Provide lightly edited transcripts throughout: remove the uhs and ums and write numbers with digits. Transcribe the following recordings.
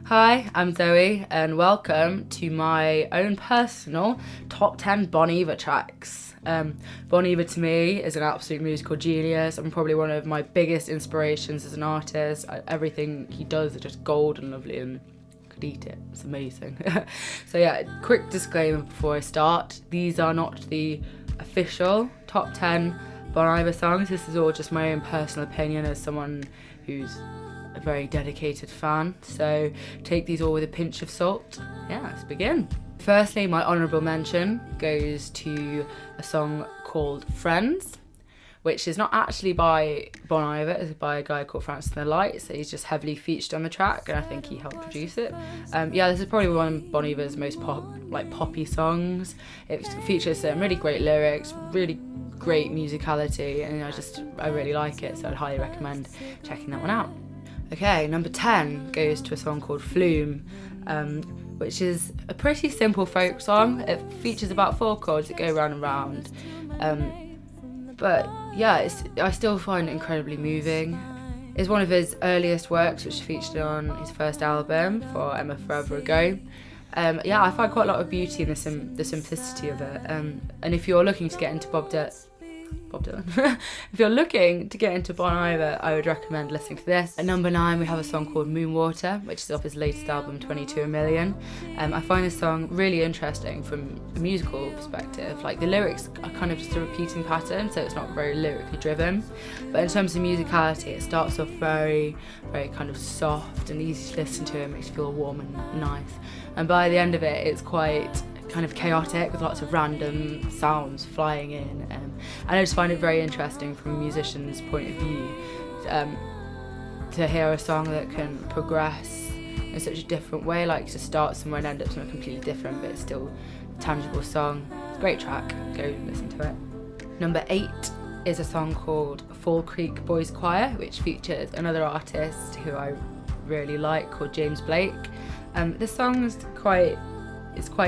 Hi, I'm Zoe, and welcome to my own personal top 10 Bon Iver tracks. Bon Iver to me is an absolute musical genius. I'm probably one of my biggest inspirations as an artist. Everything he does is just gold and lovely, and could eat it. It's amazing. So yeah, quick disclaimer before I start. These are not the official top 10 Bon Iver songs. This is all just my own personal opinion as someone who's a very dedicated fan, so take these all with a pinch of salt. Yeah, let's begin. Firstly, my honourable mention goes to a song called Friends, which is not actually by Bon Iver, it's by a guy called Francis and the Lights. So he's just heavily featured on the track, and I think he helped produce it. This is probably one of Bon Iver's most poppy songs. It features some really great lyrics, really great musicality, and I really like it, so I'd highly recommend checking that one out. Okay, number 10 goes to a song called Flume, which is a pretty simple folk song. It features about 4 chords that go round and round. But yeah, I still find it incredibly moving. It's one of his earliest works, which featured on his first album, For Emma Forever Ago. I find quite a lot of beauty in the simplicity of it. And if you're looking to get into Bob Dylan. If you're looking to get into Bon Iver, I would recommend listening to this. At number 9, we have a song called Moonwater, which is off his latest album, 22 A Million. I find this song really interesting from a musical perspective. Like, the lyrics are kind of just a repeating pattern, so it's not very lyrically driven. But in terms of musicality, it starts off very, very kind of soft and easy to listen to. It makes you feel warm and nice. And by the end of it, it's quite kind of chaotic with lots of random sounds flying in, and I just find it very interesting from a musician's point of view to hear a song that can progress in such a different way, like to start somewhere and end up somewhere completely different, but it's still a tangible song. It's a great track, go listen to it. Number 8 is a song called Fall Creek Boys Choir, which features another artist who I really like called James Blake. This song is quite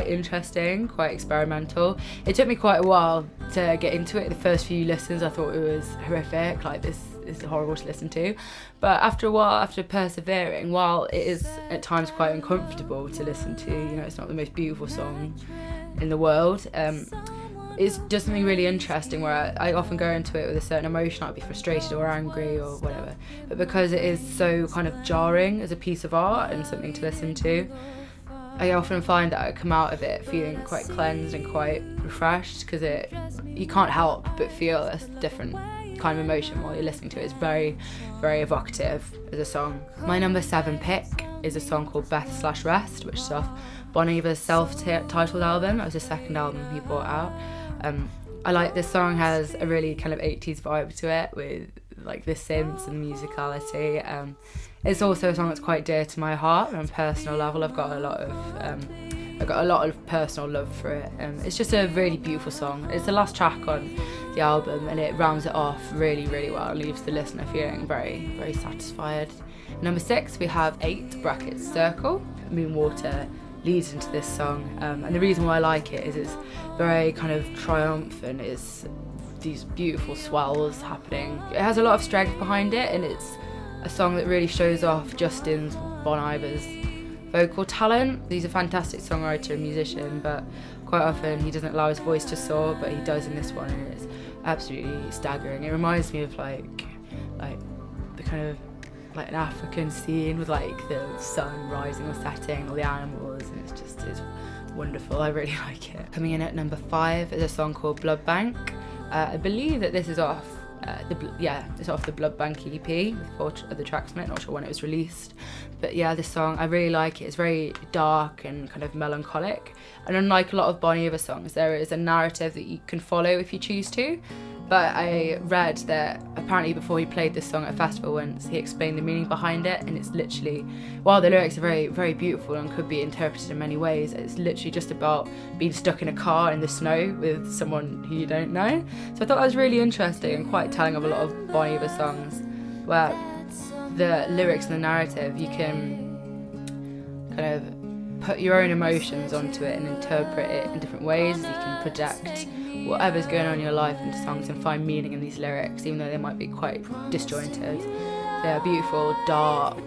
interesting, quite experimental. It took me quite a while to get into it. The first few listens I thought it was horrific, like this is horrible to listen to. But after a while, after persevering, while it is at times quite uncomfortable to listen to, it's not the most beautiful song in the world, it's just something really interesting where I often go into it with a certain emotion. I'd be frustrated or angry or whatever. But because it is so kind of jarring as a piece of art and something to listen to, I often find that I come out of it feeling quite cleansed and quite refreshed, because you can't help but feel a different kind of emotion while you're listening to it. It's very, very evocative as a song. My number 7 pick is a song called Beth/Rest, which is off Bon Iver's self-titled album. That was his second album he brought out. I like this song, has a really kind of 80s vibe to it with like the synths and musicality. It's also a song that's quite dear to my heart on a personal level. I've got a lot of personal love for it. It's just a really beautiful song. It's the last track on the album, and it rounds it off really, really well and leaves the listener feeling very, very satisfied. Number 6, we have 8 brackets Circle. Moonwater leads into this song, and the reason why I like it is it's very kind of triumphant. It's these beautiful swells happening. It has a lot of strength behind it, and it's a song that really shows off Justin's, Bon Iver's vocal talent. He's a fantastic songwriter and musician, but quite often he doesn't allow his voice to soar, but he does in this one, and it's absolutely staggering. It reminds me of like the kind of like an African scene with like the sun rising or setting, all the animals, and it's wonderful. I really like it. Coming in at number 5 is a song called Blood Bank. I believe that this is off it's off the Blood Bank EP with 4 other tracks on it. Not sure when it was released, but yeah, this song I really like it. It's very dark and kind of melancholic, and unlike a lot of Bon Iver songs, there is a narrative that you can follow if you choose to. But I read that apparently before he played this song at a festival once, he explained the meaning behind it, and it's literally, while the lyrics are very, very beautiful and could be interpreted in many ways, it's literally just about being stuck in a car in the snow with someone who you don't know. So I thought that was really interesting and quite telling of a lot of Bon Iver songs, where the lyrics and the narrative, you can kind of put your own emotions onto it and interpret it in different ways. You can project whatever's going on in your life into songs and find meaning in these lyrics, even though they might be quite disjointed. They're beautiful, dark,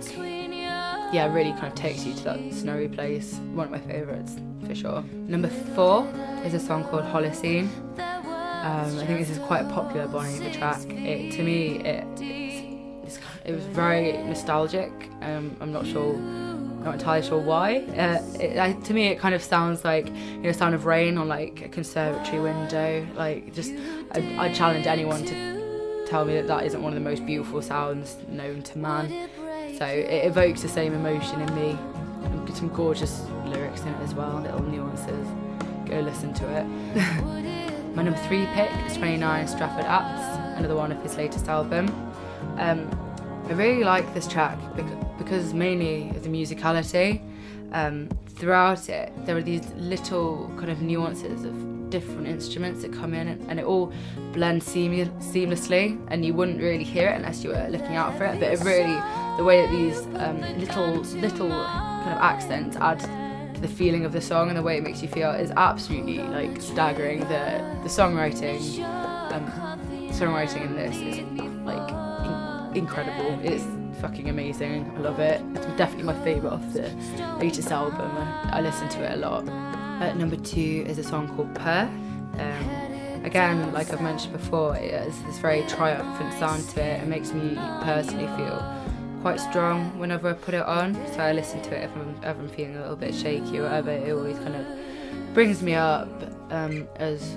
yeah, really kind of takes you to that snowy place. One of my favourites for sure. Number 4 is a song called Holocene. I think this is quite a popular Bon Iver track. To me, it was very nostalgic. I'm not entirely sure why. To me, it kind of sounds like, you know, sound of rain on like a conservatory window. Like, just, I challenge anyone to tell me that isn't one of the most beautiful sounds known to man. So it evokes the same emotion in me. And some gorgeous lyrics in it as well, little nuances. Go listen to it. My number 3 pick is 29 Stratford Apts, another one of his latest album. I really like this track because mainly of the musicality. Throughout it, there are these little kind of nuances of different instruments that come in, and it all blends seamlessly, and you wouldn't really hear it unless you were looking out for it. But it really, the way that these little kind of accents add to the feeling of the song and the way it makes you feel is absolutely like staggering. The songwriting in this is like incredible. It's fucking amazing. I love it. It's definitely my favourite of the latest album. I listen to it a lot. Number 2 is a song called Perth. Again, like I've mentioned before, it has this very triumphant sound to it. It makes me personally feel quite strong whenever I put it on. So I listen to it if I'm feeling a little bit shaky or whatever. It always kind of brings me up, as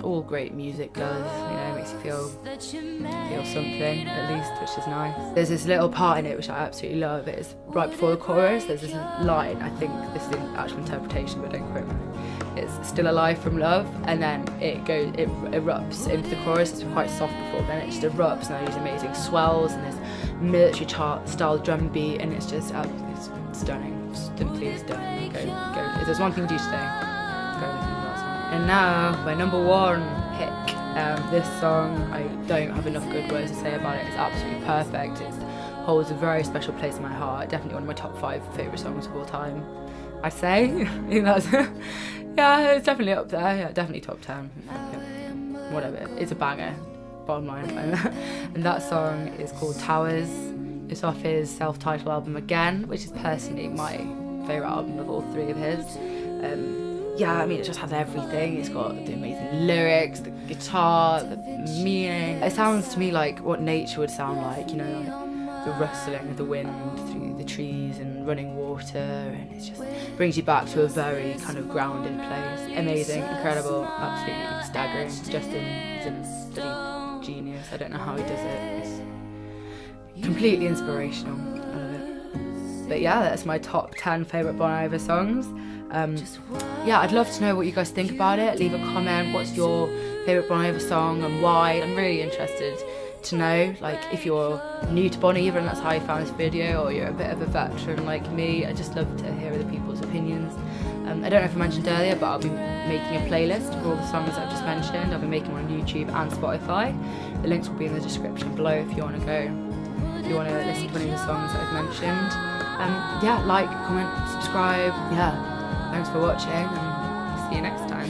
all great music does. You know, it makes you feel something at least, which is nice. There's this little part in it which I absolutely love. It's right before the chorus. There's this line. I think this is the actual interpretation, but don't quote me. It's still alive from love, and then it erupts into the chorus. It's quite soft before, then it just erupts, and these amazing swells and this military style drum beat, and it's just it's stunning, simply stunning. Go. If there's one thing to do today, go listen to that song. And now my number 1 pick. This song, I don't have enough good words to say about it. It's absolutely perfect. It holds a very special place in my heart. Definitely one of my top 5 favourite songs of all time, I'd say. I think that's yeah, it's definitely up there. Yeah, definitely top 10. Whatever. It's a banger, bottom line. And that song is called Towers. It's off his self-titled album Again, which is personally my favourite album of all 3 of his. Yeah, I mean, it just has everything. It's got the amazing lyrics, the guitar, the meaning. It sounds to me like what nature would sound like, you know, like the rustling of the wind through the trees and running water, and it just brings you back to a very kind of grounded place. Amazing, incredible, absolutely staggering. Justin is a bloody genius. I don't know how he does it. It's completely inspirational. I love it. But yeah, that's my top 10 favourite Bon Iver songs. Yeah, I'd love to know what you guys think about it. Leave a comment. What's your favourite Bon Iver song and why? I'm really interested to know, like, if you're new to Bon Iver and that's how you found this video, or you're a bit of a veteran like me. I just love to hear other people's opinions. I don't know if I mentioned earlier, but I'll be making a playlist of all the songs I've just mentioned. I'll be making one on YouTube and Spotify. The links will be in the description below if you want to listen to any of the songs that I've mentioned. Yeah, like, comment, subscribe. Yeah. Thanks for watching, and see you next time.